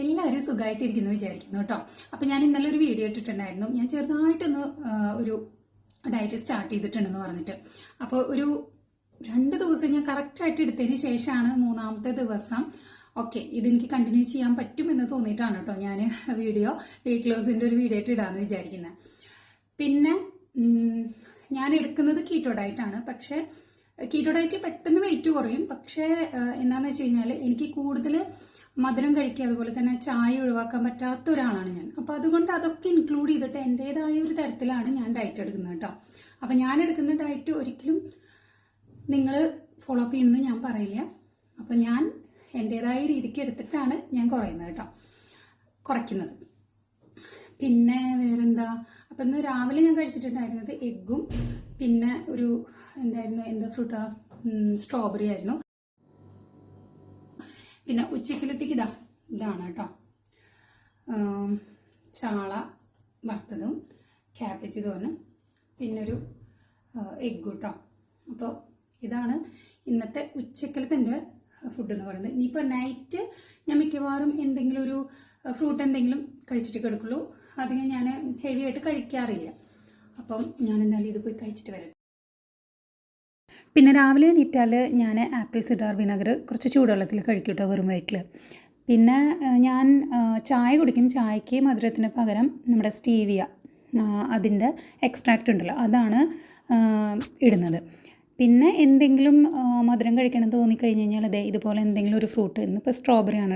എല്ലാവരും സുഖമായിട്ടിരിക്കുന്നു വിചാരിക്കുന്നു കേട്ടോ. അപ്പോൾ ഞാൻ ഇന്നലെ ഒരു വീഡിയോ ഇട്ടിട്ടുണ്ടായിരുന്നു. ഞാൻ ചെറുതായിട്ടൊന്ന് ഒരു ഡയറ്റ് സ്റ്റാർട്ട് ചെയ്തിട്ടുണ്ടെന്ന് പറഞ്ഞിട്ട്. അപ്പോൾ ഒരു 2 ദിവസം ഞാൻ കറക്റ്റായിട്ട് എടുത്തതിന് ശേഷമാണ് 3ാമത്തെ ദിവസം ഓക്കെ ഇതെനിക്ക് കണ്ടിന്യൂ ചെയ്യാൻ പറ്റുമെന്ന് തോന്നിയിട്ടാണ് കേട്ടോ ഞാൻ വെയിറ്റ് ലോസിൻ്റെ ഒരു വീഡിയോ ആയിട്ട് ഇടാമെന്ന് വിചാരിക്കുന്നത്. പിന്നെ ഞാൻ എടുക്കുന്നത് കീറ്റോ ഡയറ്റാണ്. പക്ഷേ കീറ്റോ ഡയറ്റിൽ പെട്ടെന്ന് വെയിറ്റ് കുറയും. പക്ഷേ എന്താണെന്ന് വെച്ച് കഴിഞ്ഞാൽ എനിക്ക് കൂടുതൽ മധുരം കഴിക്കുക, അതുപോലെ തന്നെ ചായ ഒഴിവാക്കാൻ പറ്റാത്ത ഒരാളാണ് ഞാൻ. അപ്പോൾ അതുകൊണ്ട് അതൊക്കെ ഇൻക്ലൂഡ് ചെയ്തിട്ട് എൻ്റേതായ ഒരു തരത്തിലാണ് ഞാൻ ഡയറ്റ് എടുക്കുന്നത് കേട്ടോ. അപ്പോൾ ഞാൻ എടുക്കുന്ന ഡയറ്റ് ഒരിക്കലും നിങ്ങൾ ഫോളോ അപ്പ് ചെയ്യണമെന്ന് ഞാൻ പറയില്ല. അപ്പോൾ ഞാൻ എൻ്റേതായ രീതിക്ക് എടുത്തിട്ടാണ് ഞാൻ കുറയ്ക്കുന്നത്. പിന്നെ വേറെന്താ, അപ്പം ഇന്ന് രാവിലെ ഞാൻ കഴിച്ചിട്ടുണ്ടായിരുന്നത് എഗ്ഗും പിന്നെ ഒരു എന്താ ഫ്രൂട്ടാ, സ്ട്രോബെറി ആയിരുന്നു. പിന്നെ ഉച്ചക്കലത്തേക്ക് ഇതാണ് കേട്ടോ, ചാള വറുത്തതും ക്യാബേജ് തോരനും പിന്നൊരു എഗ്ഗും കേട്ടോ. അപ്പോൾ ഇതാണ് ഇന്നത്തെ ഉച്ചക്കലത്തെ എൻ്റെ ഫുഡ് എന്ന് പറയുന്നത്. ഇനിയിപ്പോൾ നൈറ്റ് ഞാൻ മിക്കവാറും എന്തെങ്കിലും ഒരു ഫ്രൂട്ട് എന്തെങ്കിലും കഴിച്ചിട്ട് കിടക്കുള്ളൂ. അധികം ഞാൻ ഹെവി ആയിട്ട് കഴിക്കാറില്ല. അപ്പം ഞാൻ എന്തായാലും ഇത് പോയി കഴിച്ചിട്ട് വരാം. പിന്നെ രാവിലെ എണീറ്റാൽ ഞാൻ ആപ്പിൾ സിഡാർ വിനെഗർ കുറച്ച് ചൂടുവെള്ളത്തിൽ കഴിക്കും കേട്ടോ, വെറും വയറ്റിൽ. പിന്നെ ഞാൻ ചായ കുടിക്കും. ചായക്ക് മധുരത്തിന് പകരം നമ്മുടെ സ്റ്റീവിയ അതിൻ്റെ എക്സ്ട്രാക്റ്റ് ഉണ്ടല്ലോ, അതാണ് ഇടുന്നത്. പിന്നെ എന്തെങ്കിലും മധുരം കഴിക്കണം തോന്നിക്കഴിഞ്ഞ് കഴിഞ്ഞാൽ ഇതുപോലെ എന്തെങ്കിലും ഒരു ഫ്രൂട്ട്, ഇന്നിപ്പോൾ സ്ട്രോബെറി ആണ്